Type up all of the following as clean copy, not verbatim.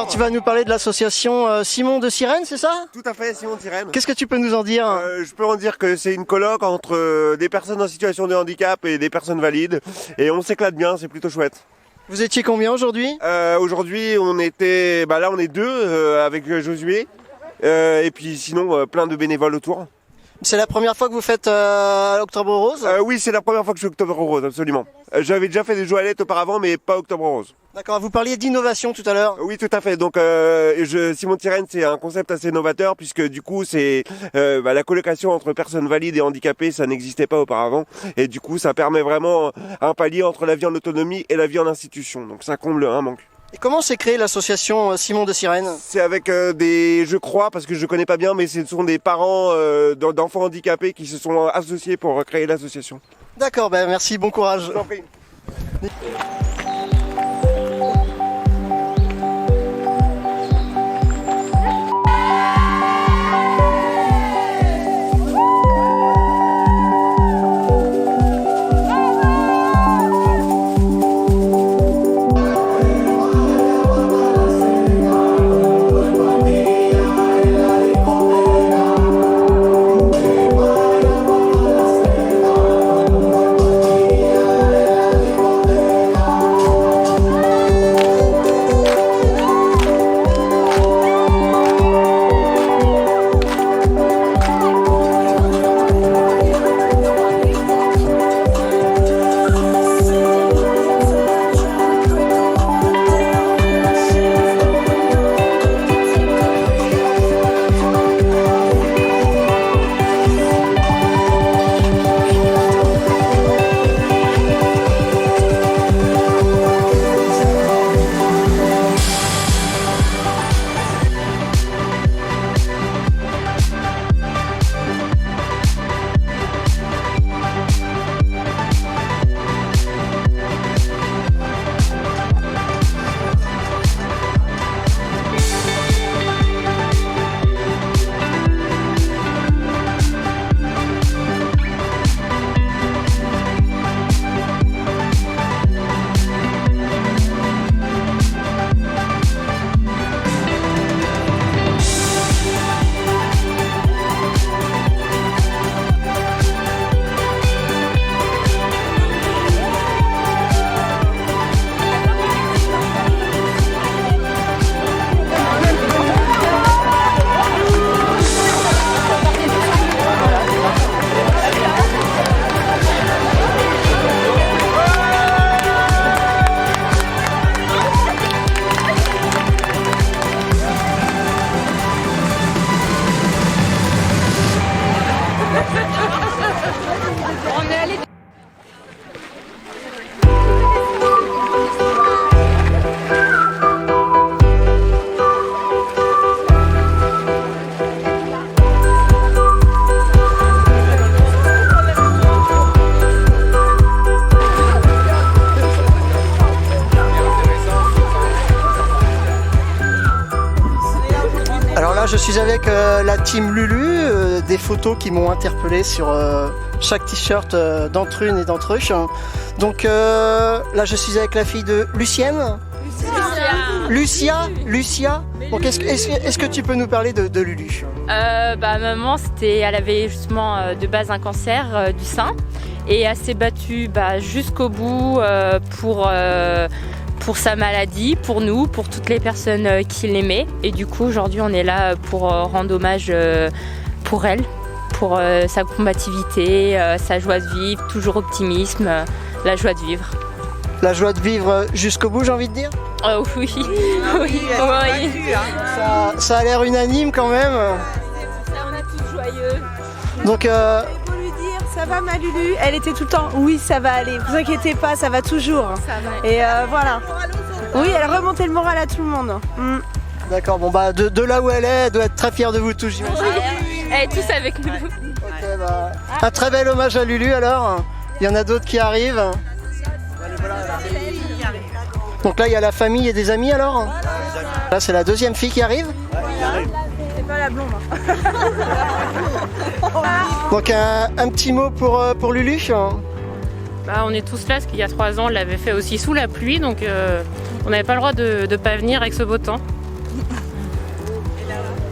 Alors tu vas nous parler de l'association Simon de Sirène, c'est ça? Tout à fait, Simon de Sirène. Qu'est-ce que tu peux nous en dire? Je peux en dire que c'est une colloque entre des personnes en situation de handicap et des personnes valides. Et on s'éclate bien, c'est plutôt chouette. Vous étiez combien aujourd'hui? Aujourd'hui, on était, là on est deux avec Josué. Et puis sinon, plein de bénévoles autour. C'est la première fois que vous faites Octobre Rose? Oui, c'est la première fois que je fais Octobre Rose, absolument. J'avais déjà fait des Joalettes auparavant, mais pas Octobre Rose. D'accord, vous parliez d'innovation tout à l'heure. Oui, tout à fait. Donc, Simon de Sirène, c'est un concept assez novateur puisque du coup, c'est la colocation entre personnes valides et handicapées, ça n'existait pas auparavant. Et du coup, ça permet vraiment un palier entre la vie en autonomie et la vie en institution. Donc, ça comble un manque. Et comment s'est créée l'association Simon de Sirène? C'est avec je crois, parce que je connais pas bien, mais ce sont des parents d'enfants handicapés qui se sont associés pour créer l'association. D'accord, merci, bon courage. Je vous en prie. Je suis avec la team Lulu, des photos qui m'ont interpellé sur chaque t-shirt d'Entrune et d'Entruche. Donc là je suis avec la fille de Lucienne. Lucia. Donc est-ce que tu peux nous parler de Lulu? Maman, elle avait justement de base un cancer du sein et elle s'est battue jusqu'au bout pour sa maladie, pour nous, pour toutes les personnes qui l'aimaient. Et du coup, aujourd'hui, on est là pour rendre hommage pour elle, pour sa combativité, sa joie de vivre, toujours optimisme, la joie de vivre. La joie de vivre jusqu'au bout, j'ai envie de dire? Oui. Ça a l'air unanime quand même. On est tous joyeux. Donc, ça va ma Lulu? Elle était tout le temps, oui ça va aller, vous inquiétez pas, ça va toujours. Ça va. Et voilà. Oui, elle remontait le moral à tout le monde. D'accord, de là où elle doit être très fière de vous tous, j'imagine. Oui. Elle est tous avec nous. Un très bel hommage à Lulu alors. Il y en a d'autres qui arrivent. Donc là il y a la famille et des amis alors. Là c'est la deuxième fille qui arrive. C'est pas la blonde. Donc un petit mot pour Lulu. On est tous là parce qu'il y a 3 ans on l'avait fait aussi sous la pluie, donc on n'avait pas le droit de pas venir avec ce beau temps.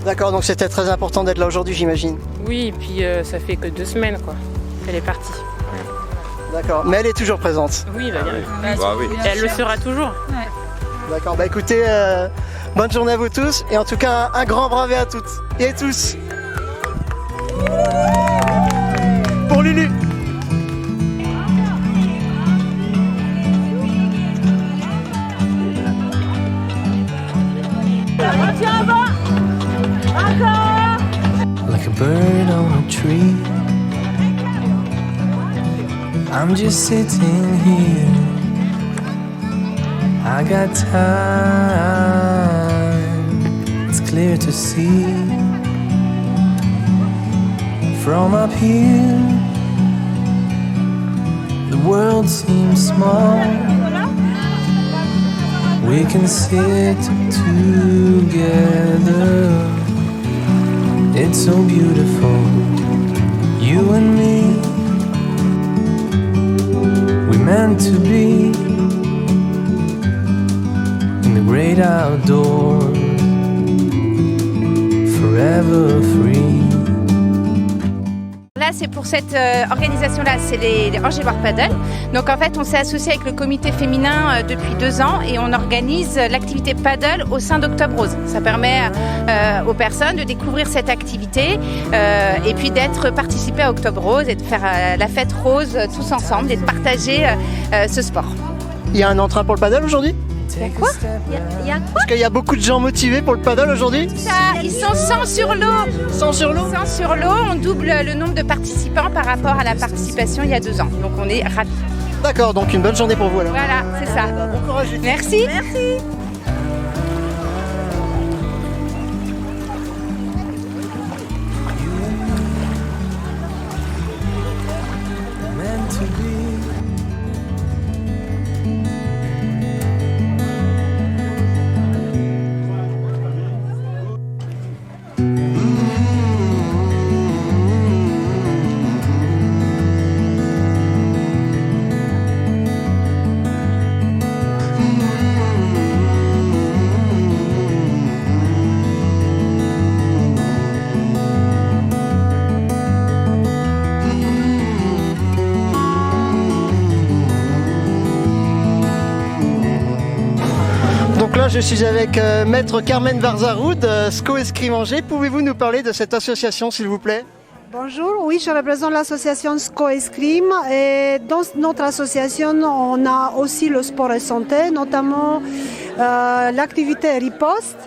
D'accord, donc c'était très important d'être là aujourd'hui, j'imagine. Oui, et puis ça fait que 2 semaines quoi. Elle est partie. D'accord, mais elle est toujours présente. Oui, bah, bien. Bah oui. Et elle le sera toujours. D'accord, bah écoutez, bonne journée à vous tous et en tout cas un grand bravo à toutes et à tous. Pour Lulu. Like a bird on a tree, I'm just sitting here. I got time, it's clear to see. From up here, the world seems small. We can sit together. It's so beautiful, you and me. We're meant to be in the great outdoors, forever free. Là, c'est pour cette organisation-là, c'est les Angéloire Paddle. Donc en fait, on s'est associé avec le comité féminin depuis 2 ans et on organise l'activité paddle au sein d'Octobre Rose. Ça permet aux personnes de découvrir cette activité et puis d'être participé à Octobre Rose et de faire la fête rose tous ensemble et de partager ce sport. Il y a un entrain pour le paddle aujourd'hui? Il y a quoi? Il y a quoi? Parce qu'il y a beaucoup de gens motivés pour le paddle aujourd'hui. Ils sont 100 sur l'eau. 100 sur l'eau? 100 sur l'eau, on double le nombre de participants par rapport à la participation il y a 2 ans. Donc on est ravis. D'accord, donc une bonne journée pour vous alors. Voilà, c'est ça. Bon courage. Merci. Merci. Meant to be. Donc là, je suis avec Maître Carmen Varzaroud, SCO Escrime Angers. Pouvez-vous nous parler de cette association, s'il vous plaît? Bonjour, oui, je représente l'association SCO Escrime et dans notre association, on a aussi le sport et santé, notamment l'activité riposte,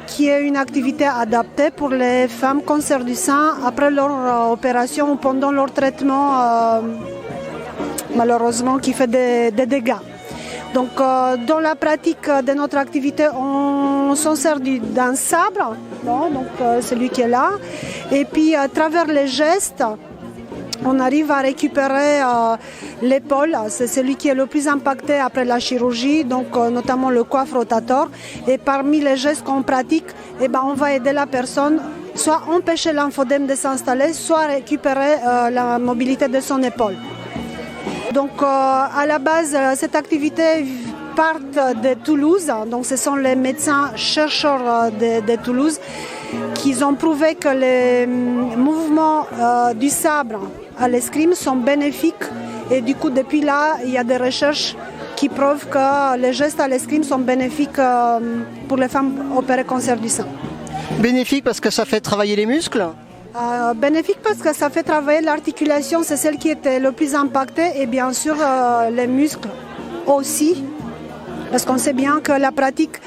qui est une activité adaptée pour les femmes cancers du sein après leur opération ou pendant leur traitement, malheureusement, qui fait des dégâts. Donc, dans la pratique de notre activité, on s'en sert d'un sabre, donc celui qui est là, et puis à travers les gestes, on arrive à récupérer l'épaule, c'est celui qui est le plus impacté après la chirurgie, donc notamment le coiffe rotator. Et parmi les gestes qu'on pratique, on va aider la personne, soit empêcher l'emphodème de s'installer, soit récupérer la mobilité de son épaule. Donc à la base, cette activité part de Toulouse, donc ce sont les médecins chercheurs de Toulouse qui ont prouvé que les mouvements du sabre à l'escrime sont bénéfiques et du coup depuis là il y a des recherches qui prouvent que les gestes à l'escrime sont bénéfiques pour les femmes opérées cancer du sein. Bénéfique parce que ça fait travailler les muscles? Bénéfique parce que ça fait travailler l'articulation, c'est celle qui était le plus impactée et bien sûr les muscles aussi, parce qu'on sait bien que la pratique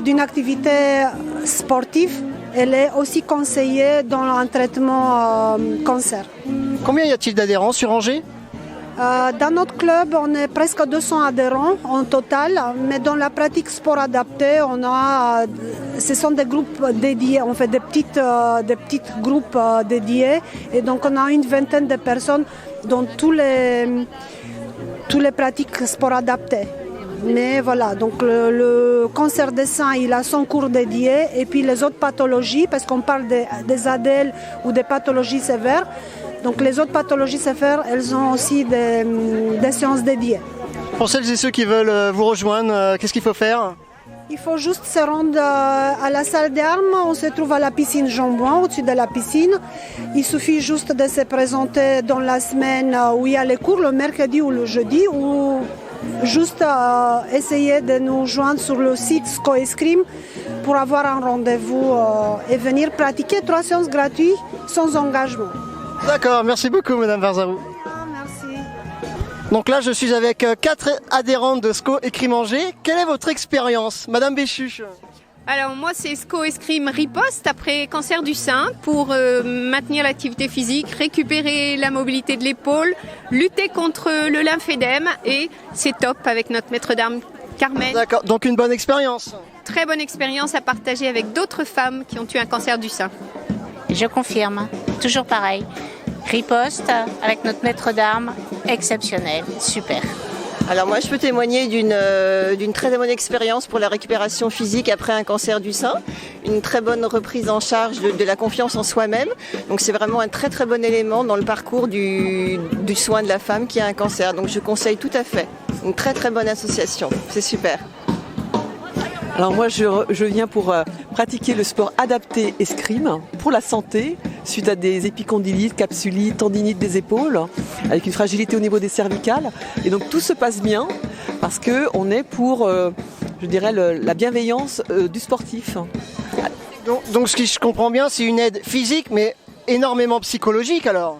d'une activité sportive, elle est aussi conseillée dans un traitement cancer. Combien y a-t-il d'adhérents sur Angers? Dans notre club, on est presque 200 adhérents en total, mais dans la pratique sport adapté, ce sont des groupes dédiés, on fait des petits groupes dédiés, et donc on a une vingtaine de personnes dans tous les pratiques sport adapté. Mais voilà, donc le cancer des seins, il a son cours dédié, et puis les autres pathologies, parce qu'on parle des ADL ou des pathologies sévères. Donc les autres pathologies sévères, elles ont aussi des séances dédiées. Pour celles et ceux qui veulent vous rejoindre, qu'est-ce qu'il faut faire? Il faut juste se rendre à la salle d'armes. On se trouve à la piscine Jean-Bouin, au-dessus de la piscine. Il suffit juste de se présenter dans la semaine où il y a les cours, le mercredi ou le jeudi, ou juste essayer de nous joindre sur le site SCO Escrime pour avoir un rendez-vous et venir pratiquer 3 séances gratuites sans engagement. D'accord, merci beaucoup Madame Varzarou. Merci. Donc là, je suis avec 4 adhérentes de SCO Escrime Angers. Quelle est votre expérience, Madame Béchu? Alors moi c'est SCO Escrime Riposte après cancer du sein pour maintenir l'activité physique, récupérer la mobilité de l'épaule, lutter contre le lymphédème et c'est top avec notre maître d'armes Carmen. D'accord, donc une bonne expérience. Très bonne expérience à partager avec d'autres femmes qui ont eu un cancer du sein. Je confirme, toujours pareil. Riposte avec notre maître d'armes, exceptionnel, super. Alors moi je peux témoigner d'une très bonne expérience pour la récupération physique après un cancer du sein, une très bonne reprise en charge de la confiance en soi-même. Donc c'est vraiment un très très bon élément dans le parcours du soin de la femme qui a un cancer. Donc je conseille tout à fait. Une très très bonne association, c'est super. Alors moi je viens pour pratiquer le sport adapté escrime pour la santé suite à des épicondylites, capsulites, tendinites des épaules avec une fragilité au niveau des cervicales et donc tout se passe bien parce qu'on est pour je dirais la bienveillance du sportif. Donc ce que je comprends bien, c'est une aide physique mais énormément psychologique alors.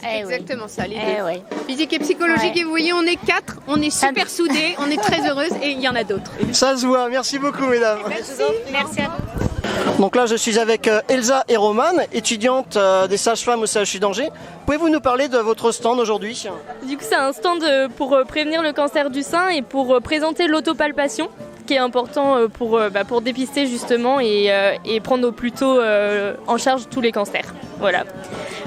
Exactement ça, les deux. Oui. Physique et psychologique, Ouais. et vous voyez, on est 4, on est super soudés, on est très heureuses et il y en a d'autres. Ça se voit, merci beaucoup mesdames. Merci à vous. Donc là je suis avec Elsa et Romane, étudiantes des sages-femmes au CHU d'Angers. Pouvez-vous nous parler de votre stand aujourd'hui? Du coup, c'est un stand pour prévenir le cancer du sein et pour présenter l'autopalpation, qui est important pour dépister justement et prendre au plus tôt en charge tous les cancers. Voilà.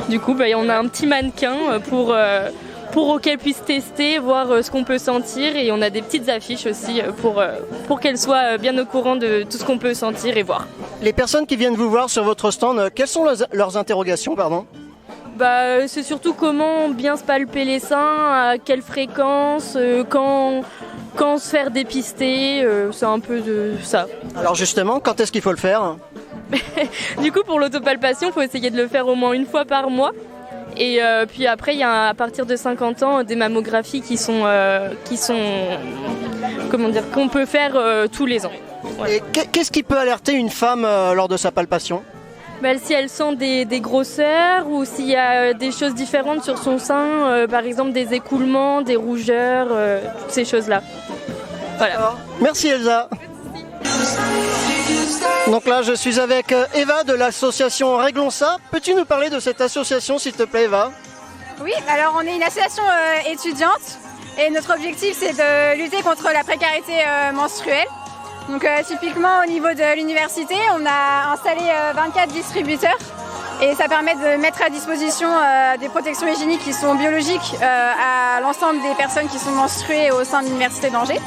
Du coup, on a un petit mannequin pour qu'elle puisse tester, voir ce qu'on peut sentir, et on a des petites affiches aussi pour qu'elle soit bien au courant de tout ce qu'on peut sentir et voir. Les personnes qui viennent vous voir sur votre stand, quelles sont leurs interrogations, pardon? C'est surtout comment bien se palper les seins, à quelle fréquence, quand se faire dépister, c'est un peu de ça. Alors justement, quand est-ce qu'il faut le faire? Du coup, pour l'autopalpation, il faut essayer de le faire au moins une fois par mois. Et puis après, il y a à partir de 50 ans des mammographies qui sont qu'on peut faire tous les ans. Voilà. Et qu'est-ce qui peut alerter une femme lors de sa palpation? Si elle sent des grosseurs ou s'il y a des choses différentes sur son sein, par exemple des écoulements, des rougeurs, toutes ces choses-là. Voilà. Merci Elsa. Donc là, je suis avec Eva de l'association Réglons ça. Peux-tu nous parler de cette association, s'il te plaît, Eva? Oui, alors on est une association étudiante et notre objectif c'est de lutter contre la précarité menstruelle. Donc typiquement au niveau de l'université, on a installé 24 distributeurs et ça permet de mettre à disposition des protections hygiéniques qui sont biologiques à l'ensemble des personnes qui sont menstruées au sein de l'université d'Angers.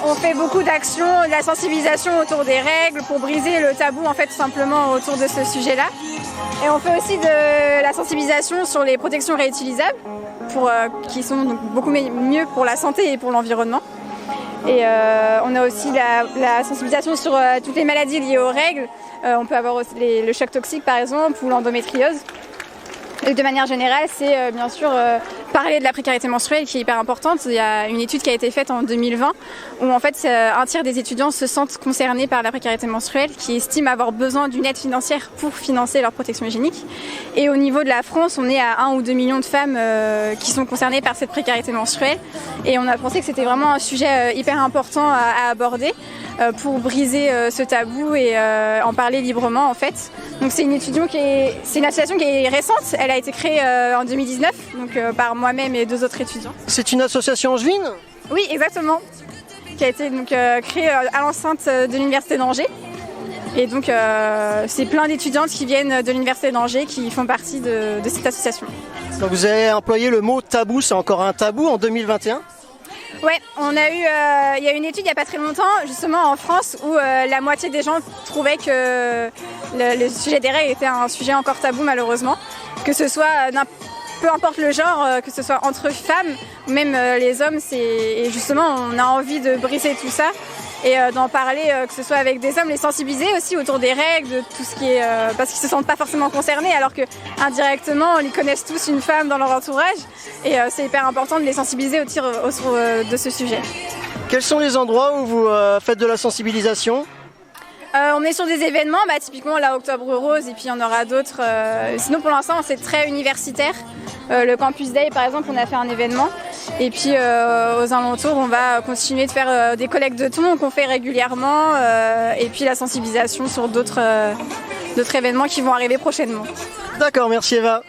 On fait beaucoup d'actions, de la sensibilisation autour des règles pour briser le tabou en fait tout simplement autour de ce sujet-là. Et on fait aussi de la sensibilisation sur les protections réutilisables qui sont donc beaucoup mieux pour la santé et pour l'environnement. Et on a aussi la sensibilisation sur toutes les maladies liées aux règles. On peut avoir aussi le choc toxique par exemple ou l'endométriose. Et de manière générale, c'est bien sûr parler de la précarité menstruelle qui est hyper importante. Il y a une étude qui a été faite en 2020 où en fait un tiers des étudiants se sentent concernés par la précarité menstruelle, qui estiment avoir besoin d'une aide financière pour financer leur protection hygiénique. Et au niveau de la France, on est à 1 ou 2 millions de femmes qui sont concernées par cette précarité menstruelle. Et on a pensé que c'était vraiment un sujet hyper important à aborder pour briser ce tabou et en parler librement en fait. Donc c'est une association qui est récente, elle a été créée en 2019 donc, par moi-même et 2 autres étudiants. C'est une association angevine? Oui, exactement, qui a été donc, créée à l'enceinte de l'université d'Angers. Et donc c'est plein d'étudiantes qui viennent de l'université d'Angers qui font partie de cette association. Donc vous avez employé le mot tabou, c'est encore un tabou en 2021? Ouais, il y a une étude il n'y a pas très longtemps, justement en France, où la moitié des gens trouvaient que le sujet des règles était un sujet encore tabou malheureusement. Que ce soit, peu importe le genre, que ce soit entre femmes, ou même les hommes, et justement on a envie de briser tout ça et d'en parler, que ce soit avec des hommes, les sensibiliser aussi autour des règles, de tout ce qui est... parce qu'ils se sentent pas forcément concernés, alors que indirectement, ils connaissent tous une femme dans leur entourage, et c'est hyper important de les sensibiliser autour de ce sujet. Quels sont les endroits où vous faites de la sensibilisation ? On est sur des événements, typiquement la Octobre Rose, et puis il y en aura d'autres. Sinon pour l'instant c'est très universitaire. Le Campus Day par exemple, on a fait un événement. Et puis aux alentours on va continuer de faire des collectes de dons qu'on fait régulièrement. Et puis la sensibilisation sur d'autres événements qui vont arriver prochainement. D'accord, merci Eva.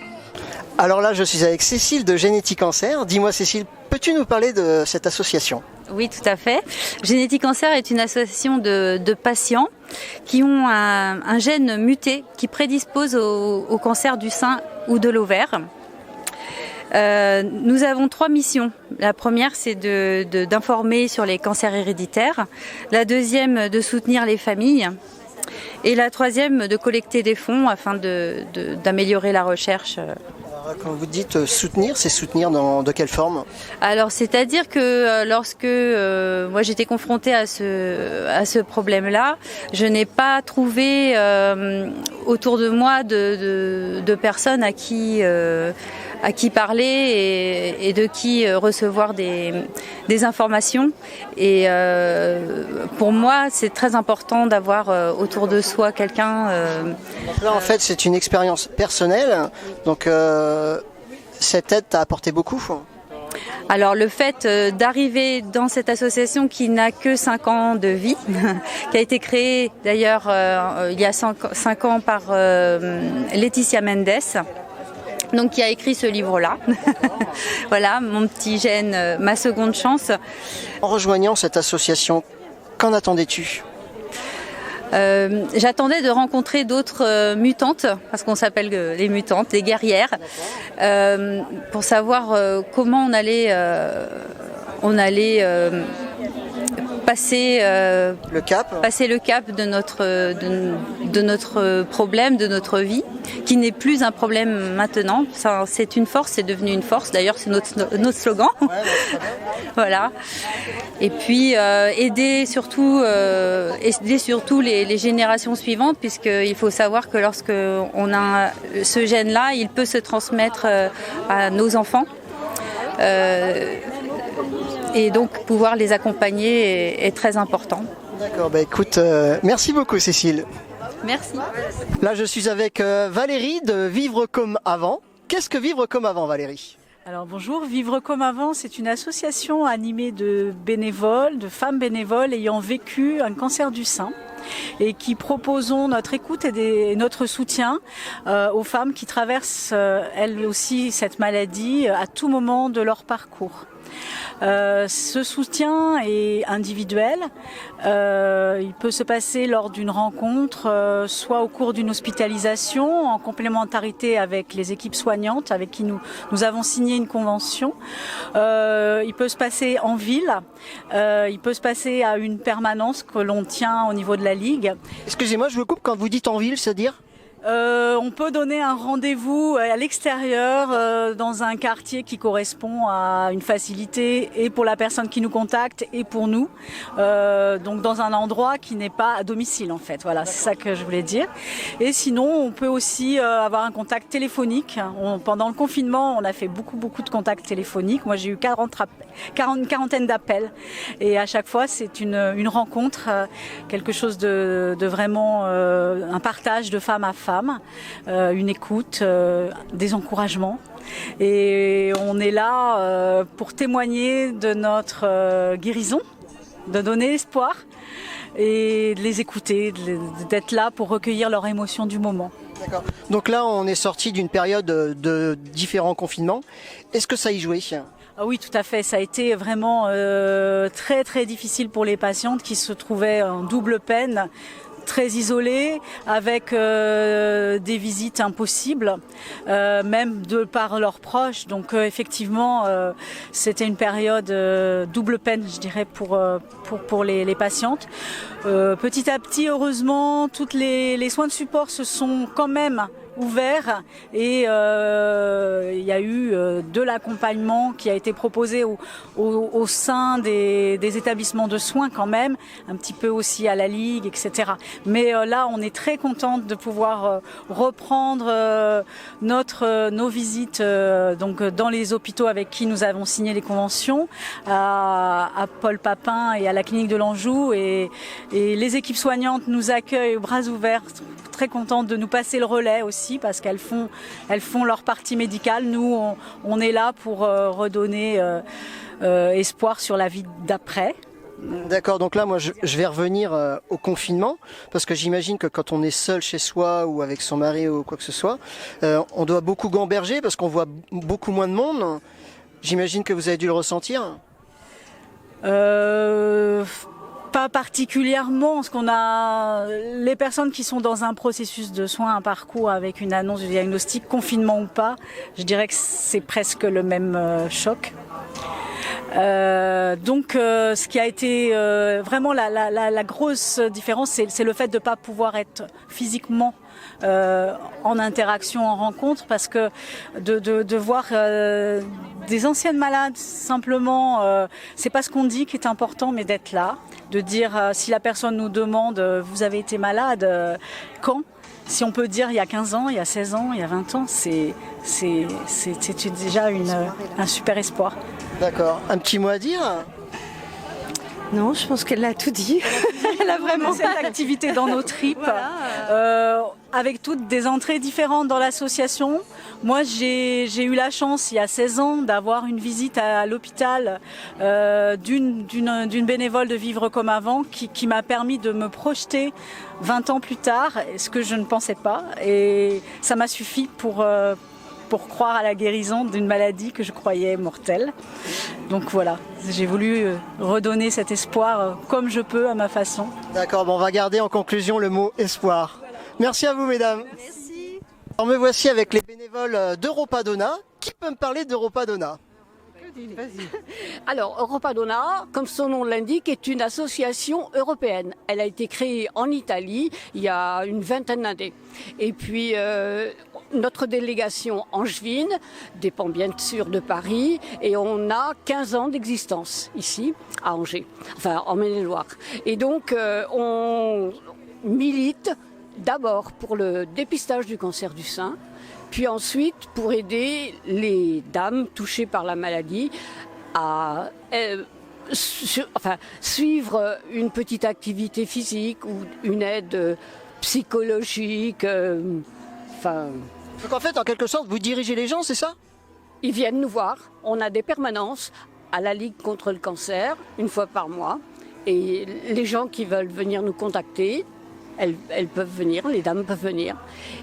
Alors là je suis avec Cécile de Génétique Cancer. Dis-moi Cécile, peux-tu nous parler de cette association ? Oui, tout à fait. Génétique Cancer est une association de patients qui ont un gène muté qui prédispose au cancer du sein ou de l'ovaire. Nous avons 3 missions. La première, c'est d'informer sur les cancers héréditaires. La deuxième, de soutenir les familles. Et la troisième, de collecter des fonds afin d'améliorer la recherche. Quand vous dites soutenir, c'est soutenir de quelle forme ? Alors, c'est-à-dire que lorsque moi j'étais confrontée à ce problème-là, je n'ai pas trouvé autour de moi de personnes à qui parler et de qui recevoir des informations. Et pour moi, c'est très important d'avoir autour de soi quelqu'un. Donc là, en fait, c'est une expérience personnelle. Donc, cette aide t'a apporté beaucoup. Alors le fait d'arriver dans cette association qui n'a que 5 ans de vie, qui a été créée d'ailleurs il y a 5 ans par Laetitia Mendes, donc qui a écrit ce livre-là. Voilà, mon petit gène, ma seconde chance. En rejoignant cette association, qu'en attendais-tu ? J'attendais de rencontrer d'autres mutantes, parce qu'on s'appelle les mutantes, les guerrières, pour savoir comment on allait passer le cap de notre problème, de notre vie, qui n'est plus un problème maintenant. C'est une force, c'est devenu une force. D'ailleurs, c'est notre slogan. Ouais, voilà. Et puis aider surtout les générations suivantes, puisqu'il faut savoir que lorsque on a ce gène-là, il peut se transmettre à nos enfants. Et donc pouvoir les accompagner est très important. D'accord, écoute, merci beaucoup Cécile. Merci. Là je suis avec Valérie de Vivre comme avant. Qu'est-ce que Vivre comme avant, Valérie ? Alors bonjour, Vivre comme avant, c'est une association animée de bénévoles, de femmes bénévoles ayant vécu un cancer du sein, et qui proposons notre écoute et notre soutien aux femmes qui traversent elles aussi cette maladie à tout moment de leur parcours. Ce soutien est individuel, il peut se passer lors d'une rencontre, soit au cours d'une hospitalisation, en complémentarité avec les équipes soignantes avec qui nous avons signé une convention. Il peut se passer en ville, il peut se passer à une permanence que l'on tient au niveau de la Ligue. Excusez-moi, je vous coupe, quand vous dites en ville, c'est-à-dire ? On peut donner un rendez-vous à l'extérieur dans un quartier qui correspond à une facilité et pour la personne qui nous contacte et pour nous. Donc dans un endroit qui n'est pas à domicile en fait. Voilà, c'est ça que je voulais dire. Et sinon, on peut aussi avoir un contact téléphonique. Pendant le confinement, on a fait beaucoup de contacts téléphoniques. Moi, j'ai eu une quarantaine d'appels. Et à chaque fois, c'est une rencontre, quelque chose de vraiment un partage de femme à femme. Une écoute, des encouragements. Et on est là pour témoigner de notre guérison, de donner espoir et de les écouter, d'être là pour recueillir leurs émotions du moment. D'accord. Donc là, on est sorti d'une période de différents confinements. Est-ce que ça y jouait ? Ah oui, tout à fait. Ça a été vraiment très très difficile pour les patientes qui se trouvaient en double peine, très isolées, avec des visites impossibles, même de par leurs proches. Donc effectivement, c'était une période double peine, je dirais, pour les patientes. Petit à petit, heureusement, toutes les soins de support se sont quand même ouvert et il y a eu de l'accompagnement qui a été proposé au sein des établissements de soins quand même, un petit peu aussi à la Ligue, etc. Mais là, on est très contente de pouvoir reprendre nos visites donc dans les hôpitaux avec qui nous avons signé les conventions, à Paul Papin et à la clinique de l'Anjou, et les équipes soignantes nous accueillent bras ouverts, très contentes de nous passer le relais aussi parce qu'elles font leur partie médicale. Nous, on est là pour redonner espoir sur la vie d'après. D'accord, donc là moi je vais revenir au confinement, parce que j'imagine que quand on est seul chez soi ou avec son mari ou quoi que ce soit, on doit beaucoup gamberger parce qu'on voit beaucoup moins de monde. J'imagine que vous avez dû le ressentir. Pas particulièrement, parce qu'on a les personnes qui sont dans un processus de soins, un parcours avec une annonce du diagnostic, confinement ou pas, je dirais que c'est presque le même choc. Donc ce qui a été vraiment la grosse différence, c'est le fait de ne pas pouvoir être physiquement en interaction, en rencontre, parce que de voir des anciennes malades, simplement, c'est pas ce qu'on dit qui est important, mais d'être là, de dire si la personne nous demande vous avez été malade, quand ? Si on peut dire il y a 15 ans, il y a 16 ans, il y a 20 ans, c'est déjà un super espoir. D'accord. Un petit mot à dire ? Non, je pense qu'elle a tout dit. Elle a vraiment cette activité dans nos tripes, voilà. Avec toutes des entrées différentes dans l'association. Moi, j'ai eu la chance, il y a 16 ans, d'avoir une visite à l'hôpital d'une bénévole de Vivre comme avant qui m'a permis de me projeter 20 ans plus tard, ce que je ne pensais pas. Et ça m'a suffi pour croire à la guérison d'une maladie que je croyais mortelle. Donc voilà, j'ai voulu redonner cet espoir comme je peux à ma façon. D'accord, bon, on va garder en conclusion le mot espoir. Voilà. Merci à vous mesdames. Merci. Alors me voici avec les bénévoles d'Europadonna. Qui peut me parler d'Europadonna ? Alors, Europadonna, comme son nom l'indique, est une association européenne. Elle a été créée en Italie il y a une vingtaine d'années. Et puis, notre délégation angevine dépend bien sûr de Paris et on a 15 ans d'existence ici, à Angers, enfin en Maine-et-Loire. Et donc, on milite d'abord pour le dépistage du cancer du sein, puis ensuite pour aider les dames touchées par la maladie à suivre une petite activité physique ou une aide psychologique. Donc en fait, en quelque sorte, vous dirigez les gens, c'est ça ? Ils viennent nous voir. On a des permanences à la Ligue contre le cancer, une fois par mois. Et les gens qui veulent venir nous contacter, elles peuvent venir, les dames peuvent venir.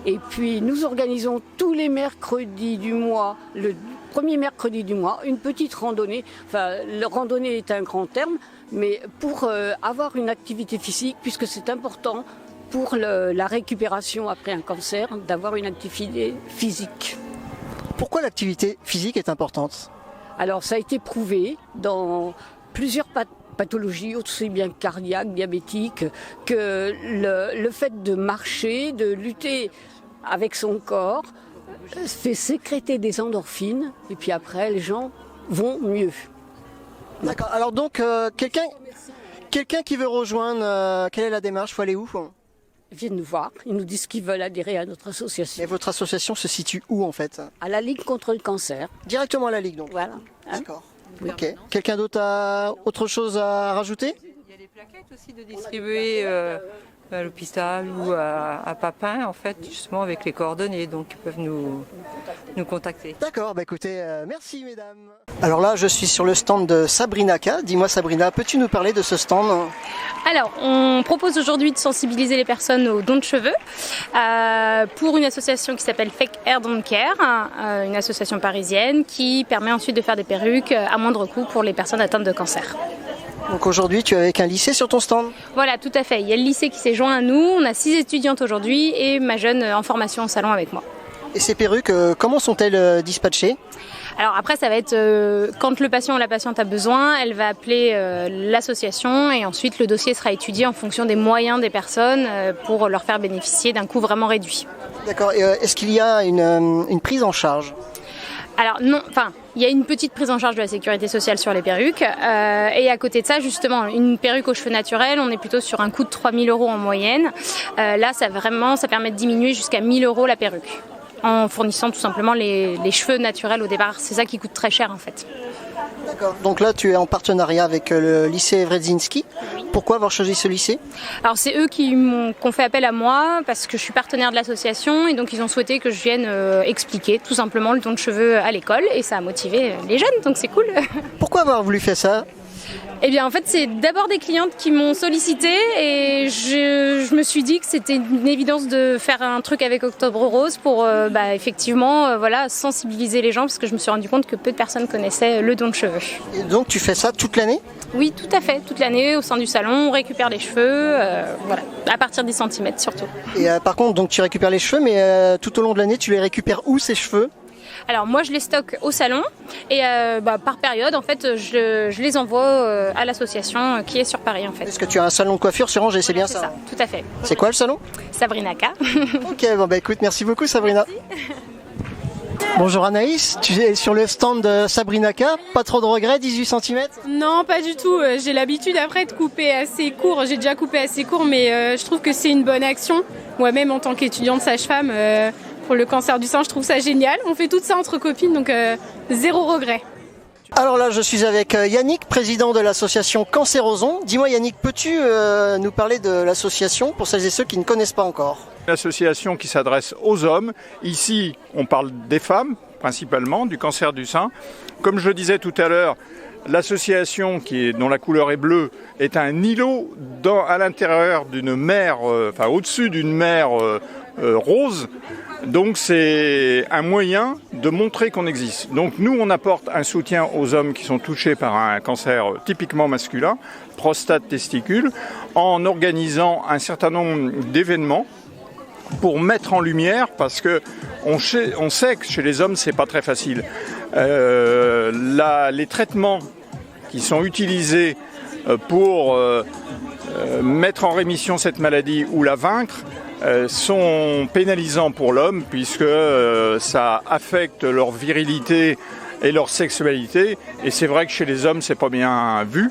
Et puis nous organisons tous les mercredis du mois, le premier mercredi du mois, une petite randonnée. Enfin, la randonnée est un grand terme, mais pour avoir une activité physique, puisque c'est important pour la récupération après un cancer, d'avoir une activité physique. Pourquoi l'activité physique est importante ? Alors ça a été prouvé dans plusieurs pathologies, aussi bien cardiaques, diabétiques, que le fait de marcher, de lutter avec son corps, fait sécréter des endorphines, et puis après les gens vont mieux. D'accord, alors donc quelqu'un qui veut rejoindre, quelle est la démarche ? Il faut aller où ? Ils viennent nous voir, ils nous disent qu'ils veulent adhérer à notre association. Et votre association se situe où en fait ? À la Ligue contre le cancer. Directement à la Ligue donc ? Voilà. D'accord. Ok. Quelqu'un d'autre a autre chose à rajouter ? Il y a des plaquettes aussi de distribuer à l'hôpital ou à Papin, en fait, justement avec les coordonnées, donc ils peuvent nous contacter. D'accord, bah écoutez, merci mesdames. Alors là, je suis sur le stand de Sabrina K. Dis-moi Sabrina, peux-tu nous parler de ce stand ? Alors, on propose aujourd'hui de sensibiliser les personnes aux dons de cheveux pour une association qui s'appelle Fake Hair Don't Care, une association parisienne qui permet ensuite de faire des perruques à moindre coût pour les personnes atteintes de cancer. Donc aujourd'hui, tu es avec un lycée sur ton stand ? Voilà, tout à fait. Il y a le lycée qui s'est joint à nous. On a 6 étudiantes aujourd'hui et ma jeune en formation en salon avec moi. Et ces perruques, comment sont-elles dispatchées ? Alors après, ça va être quand le patient ou la patiente a besoin, elle va appeler l'association et ensuite le dossier sera étudié en fonction des moyens des personnes pour leur faire bénéficier d'un coût vraiment réduit. D'accord. Et est-ce qu'il y a une prise en charge ? Alors non, enfin, il y a une petite prise en charge de la sécurité sociale sur les perruques et à côté de ça, justement, une perruque aux cheveux naturels, on est plutôt sur un coût de 3 000 € en moyenne. Là, ça permet de diminuer jusqu'à 1 000 € la perruque en fournissant tout simplement les cheveux naturels au départ. C'est ça qui coûte très cher en fait. D'accord. Donc là, tu es en partenariat avec le lycée Wrezinski. Pourquoi avoir choisi ce lycée ? Alors c'est eux qui ont fait appel à moi parce que je suis partenaire de l'association et donc ils ont souhaité que je vienne expliquer tout simplement le don de cheveux à l'école et ça a motivé les jeunes, donc c'est cool. Pourquoi avoir voulu faire ça ? Eh bien en fait c'est d'abord des clientes qui m'ont sollicité et je me suis dit que c'était une évidence de faire un truc avec Octobre Rose pour effectivement sensibiliser les gens parce que je me suis rendu compte que peu de personnes connaissaient le don de cheveux. Et donc tu fais ça toute l'année ? Oui, tout à fait, toute l'année au sein du salon, on récupère les cheveux, à partir des centimètres surtout. Et par contre donc tu récupères les cheveux mais tout au long de l'année tu les récupères où ces cheveux ? Alors moi je les stocke au salon et par période en fait je les envoie à l'association qui est sur Paris en fait. Est-ce que tu as un salon de coiffure sur Angers, c'est bien ça ? Tout à fait. C'est quoi le salon ? Sabrinaka. Ok, écoute, merci beaucoup Sabrina. Merci. Bonjour Anaïs, tu es sur le stand de Sabrinaka, pas trop de regrets, 18 cm ? Non, pas du tout, j'ai l'habitude après de couper assez court, j'ai déjà coupé assez court mais je trouve que c'est une bonne action. Moi-même en tant qu'étudiante sage-femme, pour le cancer du sein, je trouve ça génial. On fait tout ça entre copines, donc zéro regret. Alors là, je suis avec Yannick, président de l'association Cancérozon. Dis-moi Yannick, peux-tu nous parler de l'association pour celles et ceux qui ne connaissent pas encore ? Une association qui s'adresse aux hommes. Ici, on parle des femmes, principalement, du cancer du sein. Comme je le disais tout à l'heure, l'association dont la couleur est bleue est un îlot à l'intérieur d'une mer, au-dessus d'une mer rose. Donc c'est un moyen de montrer qu'on existe. Donc nous on apporte un soutien aux hommes qui sont touchés par un cancer typiquement masculin, prostate, testicule, en organisant un certain nombre d'événements pour mettre en lumière, parce que on sait que chez les hommes c'est pas très facile. Les traitements qui sont utilisés pour mettre en rémission cette maladie ou la vaincre sont pénalisants pour l'homme puisque ça affecte leur virilité et leur sexualité et c'est vrai que chez les hommes c'est pas bien vu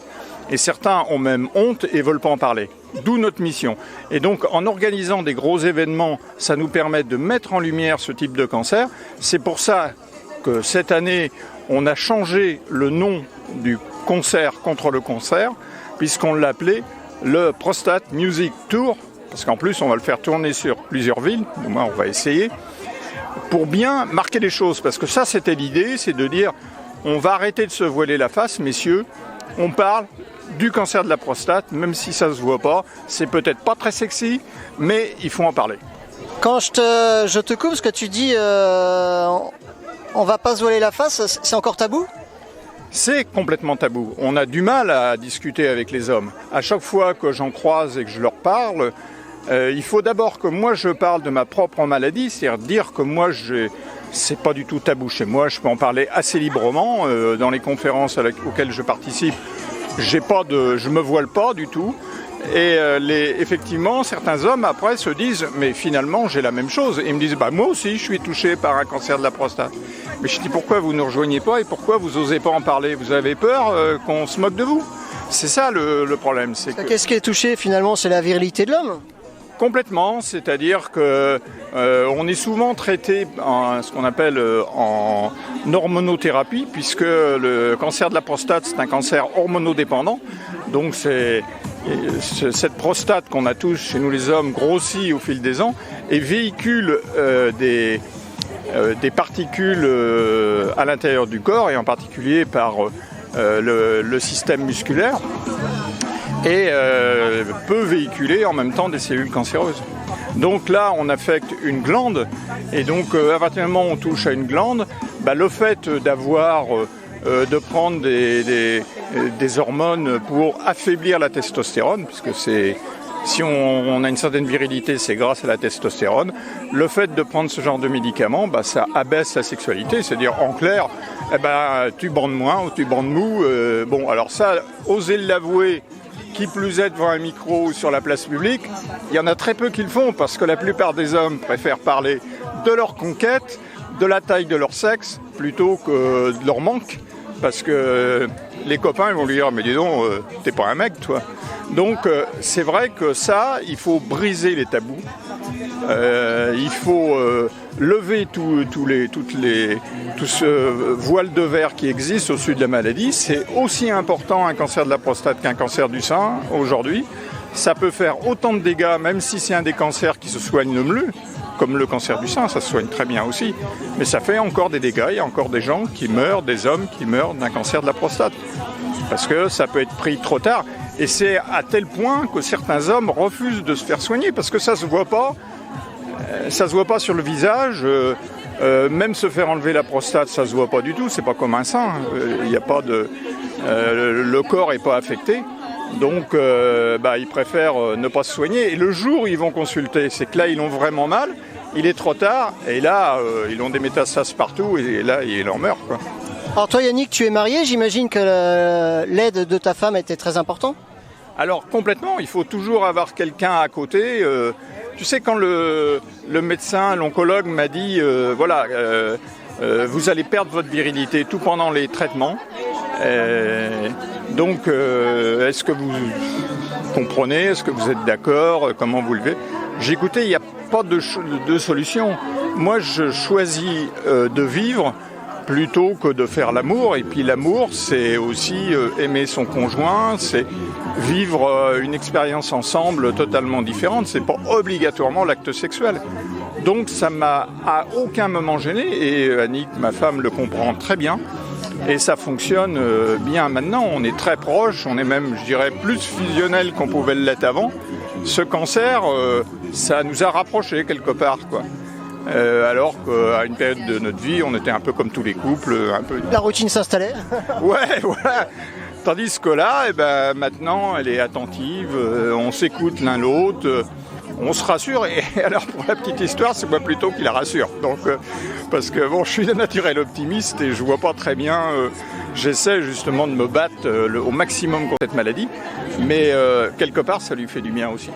et certains ont même honte et veulent pas en parler. D'où notre mission. Et donc en organisant des gros événements, ça nous permet de mettre en lumière ce type de cancer. C'est pour ça que cette année on a changé le nom du concert contre le cancer puisqu'on l'appelait le Prostate Music Tour. Parce qu'en plus, on va le faire tourner sur plusieurs villes, au moins on va essayer, pour bien marquer les choses. Parce que ça, c'était l'idée, c'est de dire, on va arrêter de se voiler la face, messieurs, on parle du cancer de la prostate, même si ça ne se voit pas, c'est peut-être pas très sexy, mais il faut en parler. Quand je te coupe, ce que tu dis, on va pas se voiler la face, c'est encore tabou ? C'est complètement tabou. On a du mal à discuter avec les hommes. À chaque fois que j'en croise et que je leur parle, il faut d'abord que moi je parle de ma propre maladie, c'est-à-dire dire que moi c'est pas du tout tabou chez moi, je peux en parler assez librement dans les conférences auxquelles je participe. Je me voile pas du tout. Et effectivement, certains hommes après se disent mais finalement j'ai la même chose. Et ils me disent moi aussi je suis touché par un cancer de la prostate. Mais je dis pourquoi vous ne nous rejoignez pas et pourquoi vous n'osez pas en parler ? Vous avez peur qu'on se moque de vous ? C'est ça le problème. Qu'est-ce qui est touché finalement ? C'est la virilité de l'homme ? Complètement, c'est-à-dire que on est souvent traité en ce qu'on appelle en hormonothérapie, puisque le cancer de la prostate c'est un cancer hormonodépendant. Donc cette prostate qu'on a tous chez nous les hommes grossit au fil des ans et véhicule des particules à l'intérieur du corps et en particulier par le système musculaire. Et peut véhiculer en même temps des cellules cancéreuses. Donc là, on affecte une glande, et donc à partir du moment où on touche à une glande, le fait de prendre des hormones pour affaiblir la testostérone, puisque Si on a une certaine virilité, c'est grâce à la testostérone. Le fait de prendre ce genre de médicaments, ça abaisse la sexualité. C'est-à-dire, en clair, tu bandes moins ou tu bandes mou. Bon, alors ça, oser l'avouer, qui plus est devant un micro ou sur la place publique, il y en a très peu qui le font parce que la plupart des hommes préfèrent parler de leur conquête, de la taille de leur sexe, plutôt que de leur manque. Parce que les copains ils vont lui dire « mais dis donc, t'es pas un mec toi ». Donc c'est vrai que ça, il faut briser les tabous, il faut lever tout ce voile de verre qui existe au-dessus de la maladie. C'est aussi important un cancer de la prostate qu'un cancer du sein aujourd'hui. Ça peut faire autant de dégâts, même si c'est un des cancers qui se soigne le mieux, comme le cancer du sein, ça se soigne très bien aussi. Mais ça fait encore des dégâts, il y a encore des gens qui meurent, des hommes qui meurent d'un cancer de la prostate. Parce que ça peut être pris trop tard. Et c'est à tel point que certains hommes refusent de se faire soigner, parce que ça se voit pas sur le visage. Même se faire enlever la prostate, ça se voit pas du tout, c'est pas comme un sein. Il y a pas de, le corps est pas affecté. Donc, ils préfèrent ne pas se soigner. Et le jour où ils vont consulter, c'est que là, ils ont vraiment mal, il est trop tard, et là, ils ont des métastases partout, et là, ils en meurent, quoi. Alors toi, Yannick, tu es marié, j'imagine que l'aide de ta femme était très importante? Alors, complètement, il faut toujours avoir quelqu'un à côté. Tu sais, quand le médecin, l'oncologue m'a dit, vous allez perdre votre virilité tout pendant les traitements. Donc, est-ce que vous comprenez? Est-ce que vous êtes d'accord? Comment vous le faites? J'ai écouté, il n'y a pas de solution. Moi, je choisis de vivre plutôt que de faire l'amour. Et puis l'amour, c'est aussi aimer son conjoint, c'est vivre une expérience ensemble totalement différente. C'est pas obligatoirement l'acte sexuel. Donc ça m'a à aucun moment gêné. Et Annick, ma femme, le comprend très bien. Et ça fonctionne bien maintenant. On est très proches, on est même, je dirais, plus fusionnels qu'on pouvait l'être avant. Ce cancer, ça nous a rapprochés quelque part, quoi. Alors qu'à une période de notre vie, on était un peu comme tous les couples, un peu. La routine s'installait. Ouais, voilà. Tandis que là, maintenant, elle est attentive, on s'écoute l'un l'autre. On se rassure, et alors pour la petite histoire, c'est moi plutôt qui la rassure. Donc, parce que bon, je suis de naturel optimiste et je vois pas très bien. J'essaie justement de me battre au maximum contre cette maladie, mais quelque part, ça lui fait du bien aussi.